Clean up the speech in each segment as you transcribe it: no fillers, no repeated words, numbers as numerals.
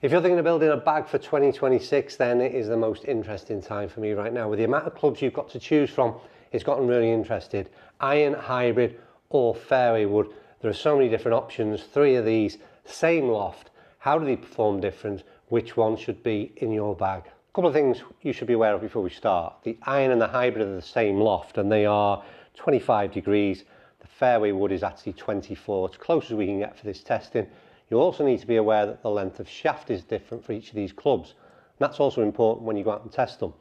If you're thinking of building a bag for 2026, then it is the most interesting time for me right now. With the amount of clubs you've got to choose from, it's gotten really interested. Iron, hybrid, or fairway wood. There are so many different options. 3 of these, same loft. How do they perform different? Which one should be in your bag? A couple of things you should be aware of before we start. The iron and the hybrid are the same loft, and they are 25 degrees. The fairway wood is actually 24. It's close as we can get for this testing. You also need to be aware that the length of shaft is different for each of these clubs. And that's also important when you go out and test them.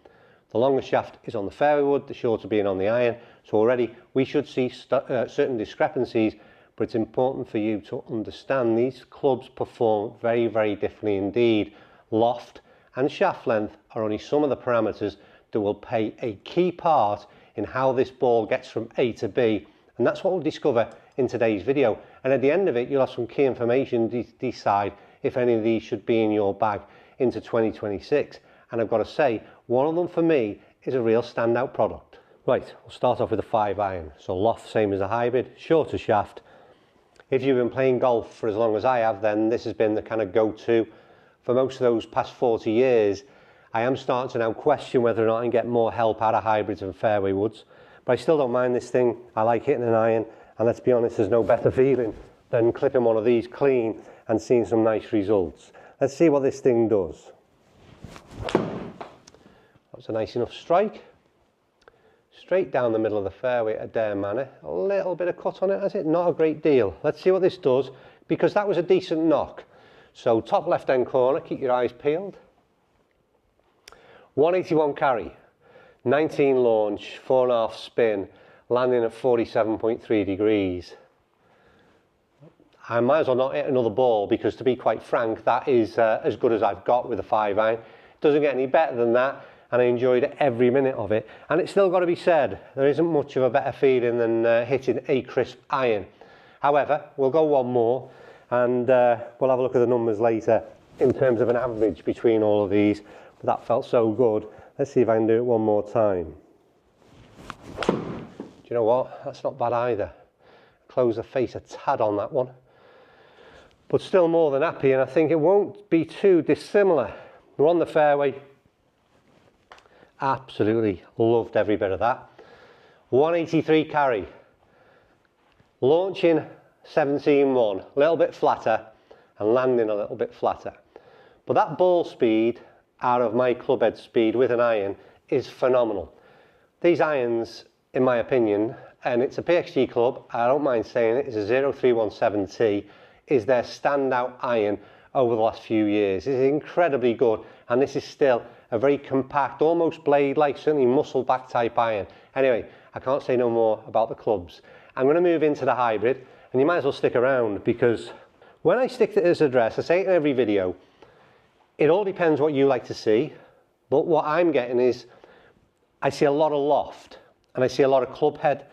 The longer shaft is on the fairway wood, the shorter being on the iron. So already we should see certain discrepancies, but it's important for you to understand these clubs perform very, very differently indeed. Loft and shaft length are only some of the parameters that will play a key part in how this ball gets from A to B. And that's what we'll discover in today's video. And at the end of it, you'll have some key information to decide if any of these should be in your bag into 2026. And I've got to say, one of them for me is a real standout product. Right, we'll start off with a 5 iron. So loft, same as a hybrid, shorter shaft. If you've been playing golf for as long as I have, then this has been the kind of go-to for most of those past 40 years. I am starting to now question whether or not I can get more help out of hybrids and fairway woods. But I still don't mind this thing. I like hitting an iron, and let's be honest, there's no better feeling than clipping one of these clean and seeing some nice results. Let's see what this thing does. That's a nice enough strike. Straight down the middle of the fairway, Adair Manor. A little bit of cut on it, has it? Not a great deal. Let's see what this does, because that was a decent knock. So top left-hand corner, keep your eyes peeled. 181 carry. 19 launch, 4.5 spin, landing at 47.3 degrees. I might as well not hit another ball because, to be quite frank, that is as good as I've got with a 5 iron. It doesn't get any better than that, and I enjoyed every minute of it. And it's still got to be said, there isn't much of a better feeling than hitting a crisp iron. However, we'll go one more, and we'll have a look at the numbers later in terms of an average between all of these. But that felt so good. Let's see if I can do it one more time. Do you know what? That's not bad either. Close the face a tad on that one. But still more than happy, and I think it won't be too dissimilar. We're on the fairway. Absolutely loved every bit of that. 183 carry. Launching 17-1, a little bit flatter, and landing a little bit flatter. But that ball speed out of my club head speed with an iron is phenomenal. These irons, in my opinion, and it's a PXG club, I don't mind saying it, it's a 0317T, is their standout iron over the last few years. It's incredibly good, and this is still a very compact, almost blade-like, certainly muscle-back type iron. Anyway, I can't say no more about the clubs. I'm going to move into the hybrid, and you might as well stick around, because when I stick to this address, I say it in every video, it all depends what you like to see, but what I'm getting is, I see a lot of loft, and I see a lot of club head,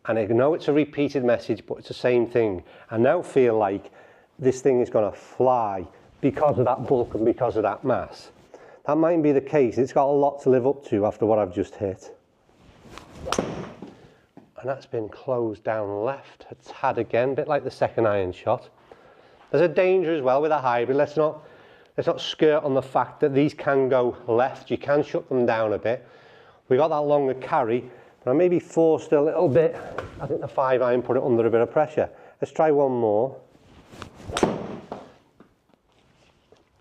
and I know it's a repeated message, but it's the same thing. I now feel like this thing is going to fly because of that bulk and because of that mass. That might be the case. It's got a lot to live up to after what I've just hit. And that's been closed down left a tad again, a bit like the second iron shot. There's a danger as well with a hybrid. Let's not skirt on the fact that these can go left. You can shut them down a bit. We got that longer carry, but I may be forced a little bit. I think the 5 iron put it under a bit of pressure. Let's try one more.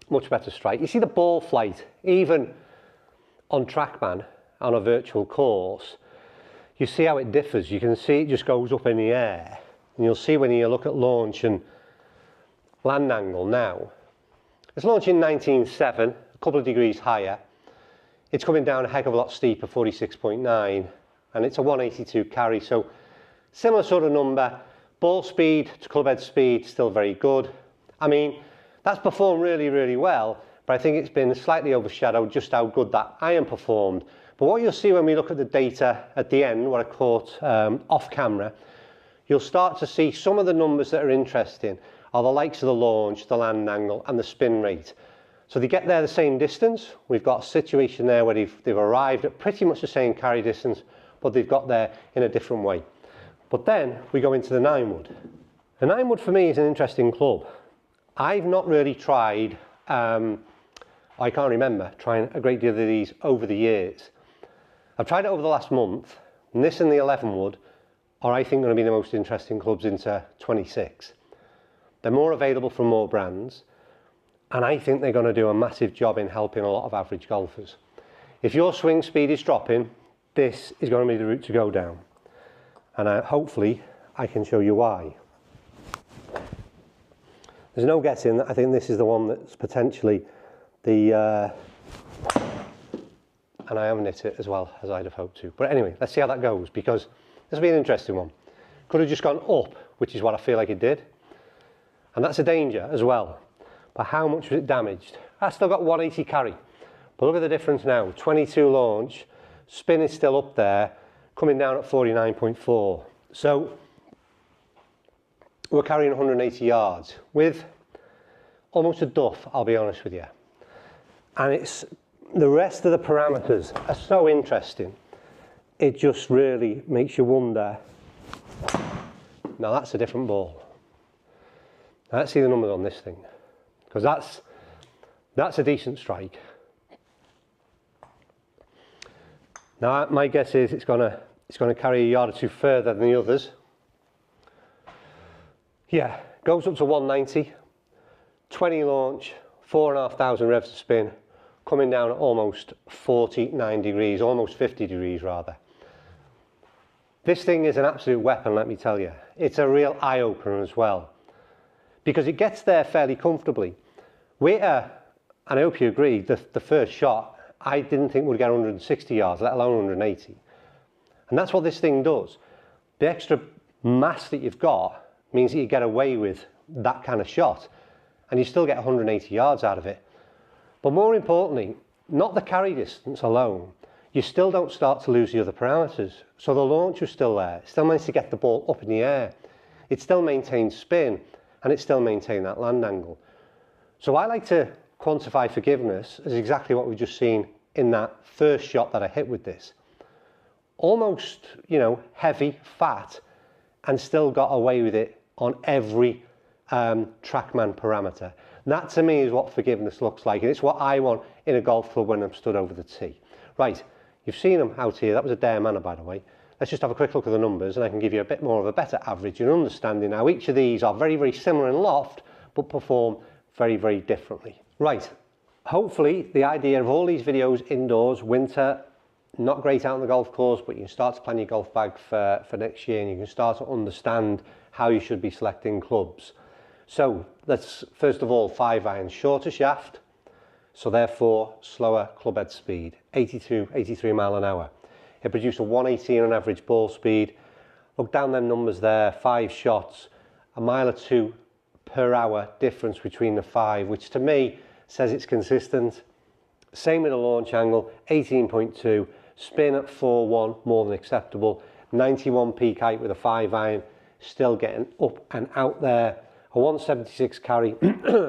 Much better strike. You see the ball flight, even on TrackMan, on a virtual course, you see how it differs. You can see it just goes up in the air. And you'll see when you look at launch and land angle now. It's launching 19.7, a couple of degrees higher. It's coming down a heck of a lot steeper, 46.9, and it's a 182 carry, so similar sort of number. Ball speed to club head speed, still very good. I mean, that's performed really, really well, but I think it's been slightly overshadowed just how good that iron performed. But what you'll see when we look at the data at the end, what I caught off camera, you'll start to see some of the numbers that are interesting are the likes of the launch, the land angle, and the spin rate. So they get there the same distance. We've got a situation there where they've arrived at pretty much the same carry distance, but they've got there in a different way. But then we go into the 9 wood. The 9 wood for me is an interesting club. I've not really tried I can't remember trying a great deal of these over the years. I've tried it over the last month, and this and the 11 wood are, I think, going to be the most interesting clubs into 26. They're more available from more brands, and I think they're going to do a massive job in helping a lot of average golfers. If your swing speed is dropping, this is going to be the route to go down. And hopefully I can show you why. There's no guessing that I think this is the one that's potentially the... and I haven't hit it as well as I'd have hoped to. But anyway, let's see how that goes, because this will be an interesting one. Could have just gone up, which is what I feel like it did. And that's a danger as well. But how much was it damaged? I still got 180 carry. But look at the difference now. 22 launch, spin is still up there, coming down at 49.4. So we're carrying 180 yards with almost a duff, I'll be honest with you. And it's the rest of the parameters are so interesting. It just really makes you wonder. Now that's a different ball. Now let's see the numbers on this thing, because that's a decent strike. Now my guess is it's gonna carry a yard or two further than the others. Yeah, goes up to 190, 20 launch, 4,500 revs to spin, coming down at almost 49 degrees, almost 50 degrees rather. This thing is an absolute weapon, let me tell you. It's a real eye-opener as well, because it gets there fairly comfortably. Witter, and I hope you agree, the first shot, I didn't think would get 160 yards, let alone 180. And that's what this thing does. The extra mass that you've got means that you get away with that kind of shot, and you still get 180 yards out of it. But more importantly, not the carry distance alone, you still don't start to lose the other parameters. So the launch was still there, it still managed to get the ball up in the air. It still maintained spin, and it still maintained that land angle. So I like to quantify forgiveness as exactly what we've just seen in that first shot that I hit with this. Almost, you know, heavy, fat, and still got away with it on every TrackMan parameter. That to me is what forgiveness looks like, and it's what I want in a golf club when I'm stood over the tee. Right, you've seen them out here. That was a Dare Manor, by the way. Let's just have a quick look at the numbers, and I can give you a bit more of a better average and understanding how each of these are very, very similar in loft, but perform very, very differently. Right, hopefully the idea of all these videos indoors, winter, not great out on the golf course, but you can start to plan your golf bag for next year, and you can start to understand how you should be selecting clubs. So let's first of all 5-iron, shorter shaft, so therefore slower club head speed, 82, 83 mile an hour. It produced a 118 on average ball speed. Look down them numbers there, 5 shots, a mile or 2 per hour difference between the 5, which to me says it's consistent. Same with the launch angle, 18.2, spin at 4.1, more than acceptable. 91 peak height with a 5-iron, still getting up and out there. A 176 carry,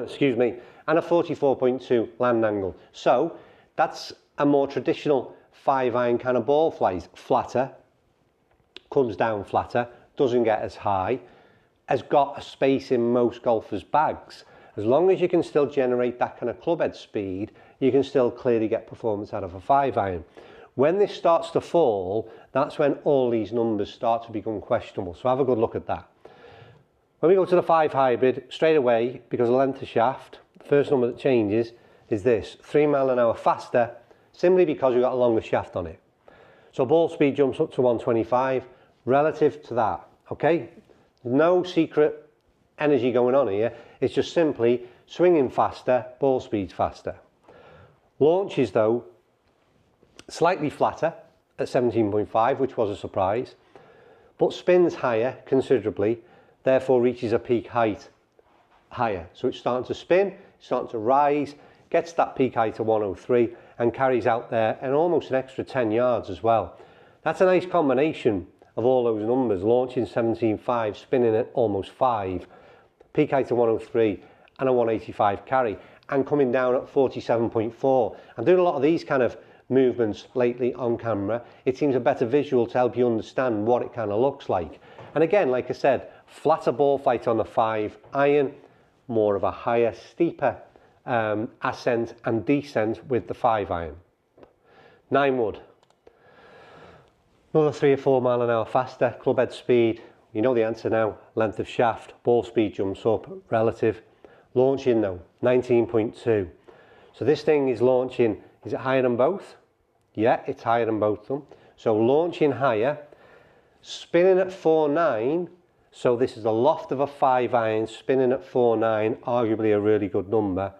excuse me, and a 44.2 land angle. So that's a more traditional 5-iron kind of ball flight. Flatter, comes down flatter, doesn't get as high, has got a space in most golfers' bags. As long as you can still generate that kind of club head speed, you can still clearly get performance out of a 5-iron. When this starts to fall, that's when all these numbers start to become questionable. So have a good look at that. When we go to the 5 hybrid, straight away, because of the length of shaft, the first number that changes is this, 3 mile an hour faster, simply because we've got a longer shaft on it. So ball speed jumps up to 125 relative to that, okay? No secret energy going on here. It's just simply swinging faster, ball speed's faster. Launches though, slightly flatter at 17.5, which was a surprise, but spins higher considerably, therefore reaches a peak height higher. So it's starting to spin, starting to rise, gets that peak height to 103 and carries out there and almost an extra 10 yards as well. That's a nice combination of all those numbers, launching 17.5, spinning at almost 5, peak height to 103 and a 185 carry, and coming down at 47.4. I'm doing a lot of these kind of movements lately on camera. It seems a better visual to help you understand what it kind of looks like. And again, like I said, flatter ball flight on the 5-iron, more of a higher, steeper ascent and descent with the 5-iron. 9 wood. Another 3 or 4 mile an hour faster, club head speed. You know the answer now. Length of shaft, ball speed jumps up, relative. Launching though, 19.2. So this thing is launching, is it higher than both? Yeah, it's higher than both of them. So launching higher, spinning at 4.9. So this is the loft of a 5-iron, spinning at 4.9, arguably a really good number.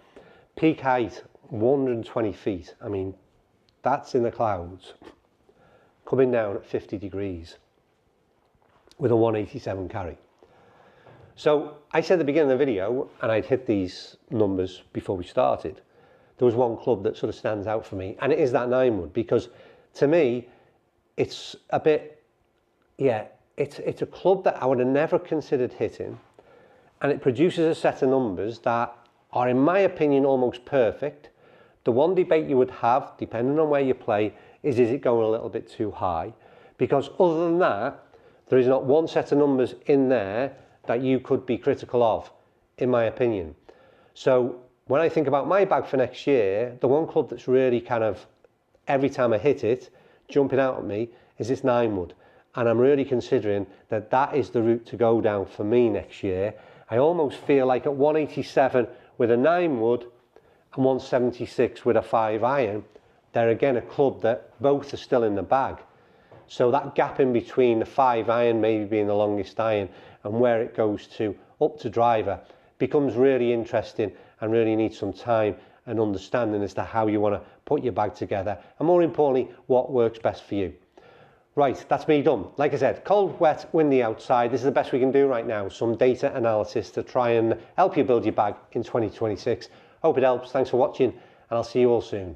Peak height, 120 feet. I mean, that's in the clouds. Coming down at 50 degrees with a 187 carry. So I said at the beginning of the video, and I'd hit these numbers before we started, there was one club that sort of stands out for me, and it is that 9 wood, because to me, it's a bit, yeah, it's a club that I would have never considered hitting, and it produces a set of numbers that are, in my opinion, almost perfect. The one debate you would have, depending on where you play, is it going a little bit too high? Because other than that, there is not one set of numbers in there that you could be critical of, in my opinion. So when I think about my bag for next year, the one club that's really kind of, every time I hit it, jumping out at me, is this 9 wood. And I'm really considering that that is the route to go down for me next year. I almost feel like at 187 with a 9 wood and 176 with a 5-iron, they're again a club that both are still in the bag. So that gap in between the 5-iron maybe being the longest iron and where it goes to up to driver becomes really interesting, and really needs some time and understanding as to how you want to put your bag together, and more importantly, what works best for you. Right, that's me done. Like I said, cold, wet, windy outside. This is the best we can do right now. Some data analysis to try and help you build your bag in 2026. Hope it helps. Thanks for watching, and I'll see you all soon.